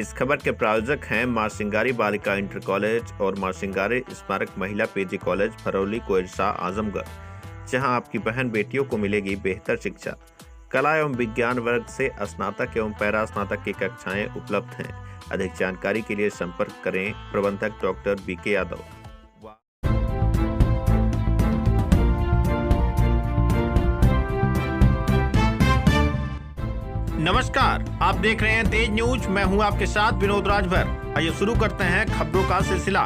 इस खबर के प्रायोजक हैं मां सिंगारी बालिका इंटर कॉलेज और मां सिंगारी स्मारक महिला पीजी कॉलेज फरौली कोइरसा आजमगढ़, जहां आपकी बहन बेटियों को मिलेगी बेहतर शिक्षा। कला एवं विज्ञान वर्ग से स्नातक एवं पैरा स्नातक की कक्षाएं उपलब्ध हैं। अधिक जानकारी के लिए संपर्क करें प्रबंधक डॉक्टर बीके यादव। नमस्कार, आप देख रहे हैं तेज न्यूज। मैं हूं आपके साथ विनोद राजभर। आइए शुरू करते हैं खबरों का सिलसिला।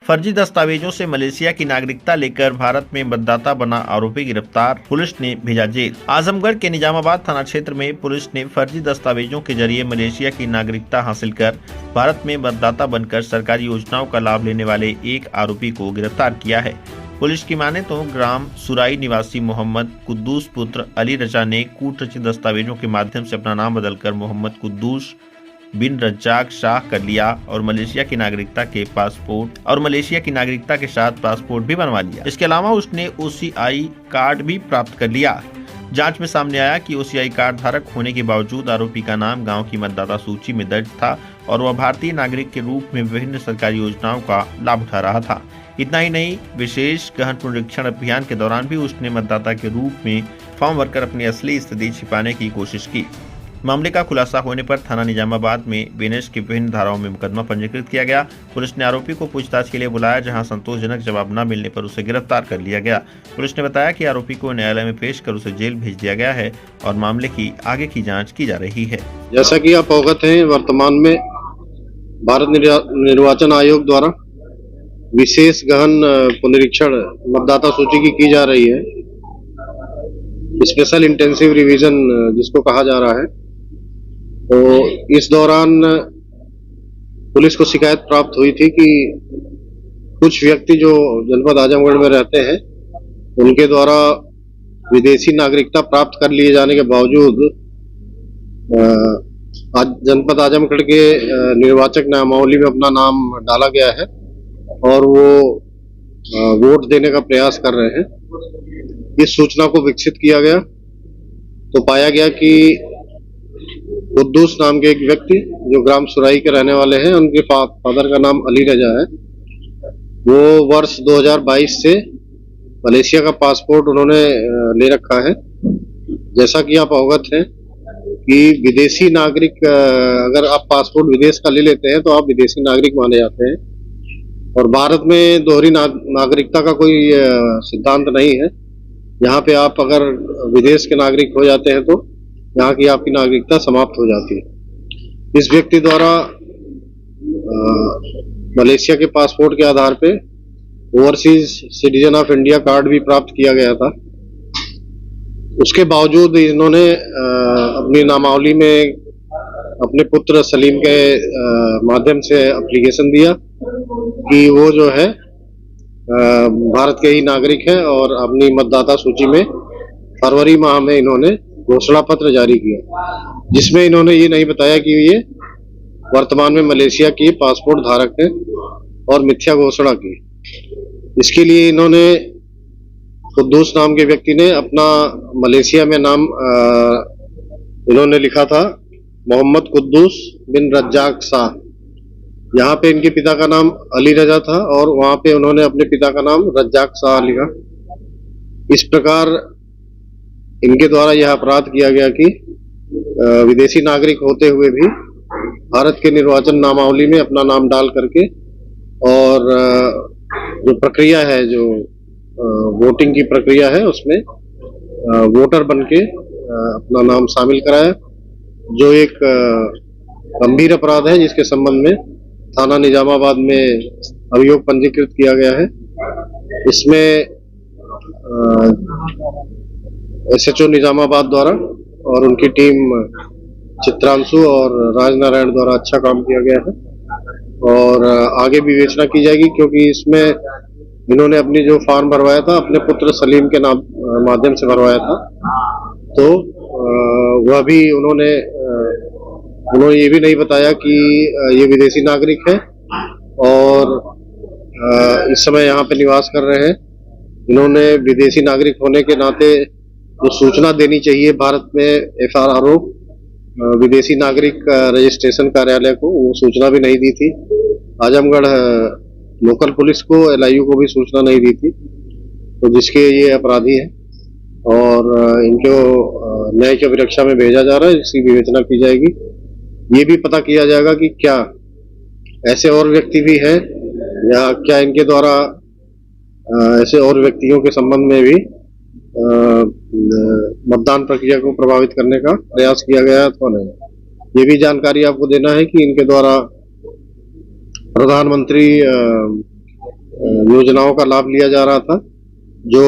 फर्जी दस्तावेजों से मलेशिया की नागरिकता लेकर भारत में मतदाता बना आरोपी गिरफ्तार, पुलिस ने भेजा जेल। आजमगढ़ के निजामाबाद थाना क्षेत्र में पुलिस ने फर्जी दस्तावेजों के जरिए मलेशिया की नागरिकता हासिल कर भारत में मतदाता बनकर सरकारी योजनाओं का लाभ लेने वाले एक आरोपी को गिरफ्तार किया है। पुलिस की माने तो ग्राम सुराई निवासी मोहम्मद कुद्दूस पुत्र अली रजा ने कूटरचित दस्तावेजों के माध्यम से अपना नाम बदलकर मोहम्मद कुद्दूस बिन रज्जाक शाह कर लिया और मलेशिया की नागरिकता के साथ पासपोर्ट भी बनवा लिया। इसके अलावा उसने OCI कार्ड भी प्राप्त कर लिया। जांच में सामने आया कि OCI कार्ड धारक होने के बावजूद आरोपी का नाम गांव की मतदाता सूची में दर्ज था और वह भारतीय नागरिक के रूप में विभिन्न सरकारी योजनाओं का लाभ उठा रहा था। इतना ही नहीं, विशेष गहन पुनरीक्षण अभियान के दौरान भी उसने मतदाता के रूप में फॉर्म भरकर अपनी असली स्थिति छिपाने की कोशिश की। मामले का खुलासा होने पर थाना निजामाबाद में बीएनएस की विभिन्न धाराओं में मुकदमा पंजीकृत किया गया। पुलिस ने आरोपी को पूछताछ के लिए बुलाया, जहां संतोषजनक जवाब न मिलने पर उसे गिरफ्तार कर लिया गया। पुलिस ने बताया कि आरोपी को न्यायालय में पेश कर उसे जेल भेज दिया गया है और मामले की आगे की जाँच की जा रही है। जैसा कि आप अवगत हैं, वर्तमान में भारत निर्वाचन आयोग द्वारा विशेष गहन पुनरीक्षण मतदाता सूची की जा रही है। स्पेशल इंटेंसिव रिवीजन जिसको कहा जा रहा है। तो इस दौरान पुलिस को शिकायत प्राप्त हुई थी कि कुछ व्यक्ति जो जनपद आजमगढ़ में रहते हैं उनके द्वारा विदेशी नागरिकता प्राप्त कर लिए जाने के बावजूद आज जनपद आजमगढ़ के निर्वाचक नामावली में अपना नाम डाला गया है और वो वोट देने का प्रयास कर रहे हैं। इस सूचना को विकसित किया गया तो पाया गया कि कुद्दूस नाम के एक व्यक्ति जो ग्राम सुराई के रहने वाले हैं, उनके फादर का नाम अली रजा है। वो वर्ष 2022 से मलेशिया का पासपोर्ट उन्होंने ले रखा है। जैसा कि आप अवगत हैं कि विदेशी नागरिक, अगर आप पासपोर्ट विदेश का ले लेते हैं तो आप विदेशी नागरिक माने जाते हैं और भारत में दोहरी नागरिकता का कोई सिद्धांत नहीं है। यहाँ पे आप अगर विदेश के नागरिक हो जाते हैं तो यहाँ की आपकी नागरिकता समाप्त हो जाती है। इस व्यक्ति द्वारा मलेशिया के पासपोर्ट के आधार पे overseas citizen of India card भी प्राप्त किया गया था। उसके बावजूद इन्होंने अपनी नामावली में अपने पुत्र सलीम के माध्यम से एप्लीकेशन दिया कि वो जो है भारत के ही नागरिक है और अपनी मतदाता सूची में फरवरी माह में इन्होंने घोषणा पत्र जारी किया, जिसमें इन्होंने ये नहीं बताया कि ये वर्तमान में मलेशिया के पासपोर्ट धारक हैं और मिथ्या घोषणा की। इसके लिए इन्होंने कुद्दूस नाम के व्यक्ति ने अपना मलेशिया में नाम इन्होंने लिखा था मोहम्मद कुद्दूस बिन रज्जाक शाह। यहाँ पे इनके पिता का नाम अली रजा था और वहाँ पे उन्होंने अपने पिता का नाम रज्जाक शाह लिखा। इस प्रकार इनके द्वारा यह अपराध किया गया कि विदेशी नागरिक होते हुए भी भारत के निर्वाचन नामावली में अपना नाम डाल करके और जो प्रक्रिया है, जो वोटिंग की प्रक्रिया है, उसमें वोटर बनके अपना नाम शामिल कराया, जो एक गंभीर अपराध है जिसके संबंध में थाना निजामाबाद में अभियोग पंजीकृत किया गया है। इसमें SHO निजामाबाद द्वारा और उनकी टीम चित्रांशु और राजनारायण द्वारा अच्छा काम किया गया है और आगे भी विवेचना की जाएगी, क्योंकि इसमें इन्होंने अपनी जो फॉर्म भरवाया था अपने पुत्र सलीम के नाम माध्यम से भरवाया था, तो वह भी उन्होंने ये भी नहीं बताया कि ये विदेशी नागरिक है और इस समय यहाँ पे निवास कर रहे हैं। इन्होंने विदेशी नागरिक होने के नाते जो सूचना देनी चाहिए भारत में FRRO विदेशी नागरिक रजिस्ट्रेशन कार्यालय को वो सूचना भी नहीं दी थी। आजमगढ़ लोकल पुलिस को, LIU को भी सूचना नहीं दी थी, तो जिसके ये अपराधी हैं और इनको न्यायिक अभिरक्षा में भेजा जा रहा है, इसकी विवेचना की जाएगी। ये भी पता किया जाएगा कि क्या ऐसे और व्यक्ति भी हैं या क्या इनके द्वारा ऐसे और व्यक्तियों के संबंध में भी मतदान प्रक्रिया को प्रभावित करने का प्रयास किया गया अथवा नहीं। ये भी जानकारी आपको देना है कि इनके द्वारा प्रधानमंत्री योजनाओं का लाभ लिया जा रहा था, जो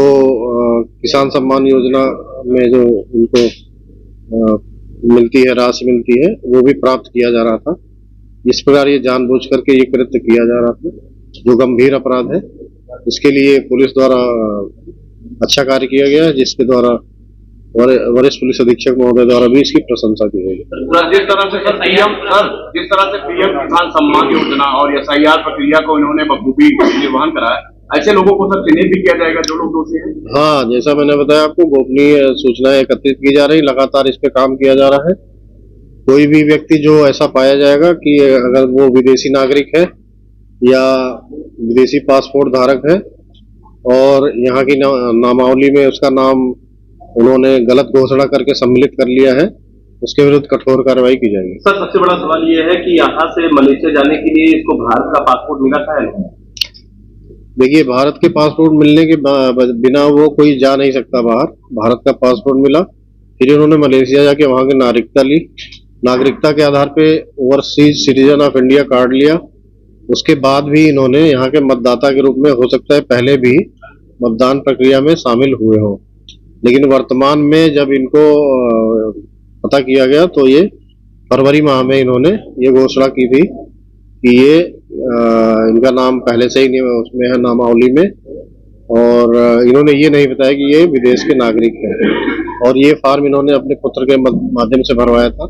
किसान सम्मान योजना में जो उनको मिलती है, राशि मिलती है, वो भी प्राप्त किया जा रहा था। इस प्रकार ये जानबूझ करके ये कृत्य किया जा रहा था, जो गंभीर अपराध है। इसके लिए पुलिस द्वारा अच्छा कार्य किया गया है, जिसके द्वारा वरिष्ठ पुलिस अधीक्षक महोदय द्वारा भी इसकी प्रशंसा की गई। जिस तरह से पीएम किसान सम्मान योजना और SIR प्रक्रिया को इन्होंने बखूबी निर्वहन कराया, ऐसे लोगों को सब चिन्हित भी किया जाएगा जो लोग दोषी हैं। हाँ, जैसा मैंने बताया आपको, गोपनीय सूचनाएं एकत्रित की जा रही, लगातार इस पे काम किया जा रहा है। कोई भी व्यक्ति जो ऐसा पाया जाएगा कि अगर वो विदेशी नागरिक है या विदेशी पासपोर्ट धारक है और यहाँ की नामावली में उसका नाम उन्होंने गलत घोषणा करके सम्मिलित कर लिया है, उसके विरुद्ध कठोर कार्रवाई की जाएगी। सर, सबसे बड़ा सवाल ये है कि यहाँ से मलेशिया जाने के लिए इसको भारत का पासपोर्ट मिला था या नहीं? देखिए, भारत के पासपोर्ट मिलने के बिना वो कोई जा नहीं सकता बाहर। भारत का पासपोर्ट मिला, फिर इन्होंने मलेशिया जाके वहां की नागरिकता ली, नागरिकता के आधार पे overseas citizen of India card लिया। उसके बाद भी इन्होंने यहाँ के मतदाता के रूप में, हो सकता है पहले भी मतदान प्रक्रिया में शामिल हुए हो, लेकिन वर्तमान में जब इनको पता किया गया तो ये फरवरी माह में इन्होंने ये घोषणा की थी कि ये इनका नाम पहले से ही उसमें है नामावली में, और इन्होंने ये नहीं बताया कि ये विदेश के नागरिक हैं। और ये फॉर्म इन्होंने अपने पुत्र के माध्यम से भरवाया था,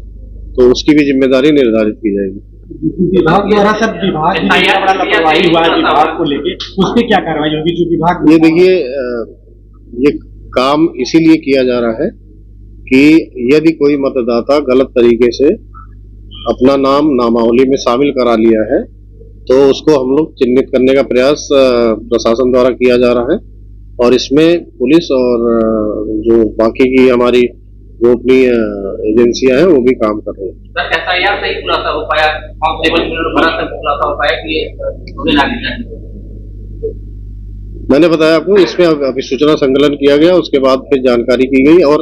तो उसकी भी जिम्मेदारी निर्धारित की जाएगी। विभाग द्वारा सब विभाग लापरवाही हुआ है विभाग को लेके, उस पर क्या कार्रवाई होगी? जो विभाग, ये देखिए, ये काम इसीलिए किया जा रहा है कि यदि कोई मतदाता गलत तरीके से अपना नाम नामावली में शामिल करा लिया है तो उसको हम लोग चिन्हित करने का प्रयास प्रशासन द्वारा किया जा रहा है, और इसमें पुलिस और जो बाकी की हमारी गोपनीय एजेंसियां हैं वो भी काम कर रही हैं। SIR से ही खुलासा हो पाया, खुलासा हो पाया कि मैंने बताया आपको, इसमें अभी सूचना संकलन किया गया, उसके बाद फिर जानकारी की गई और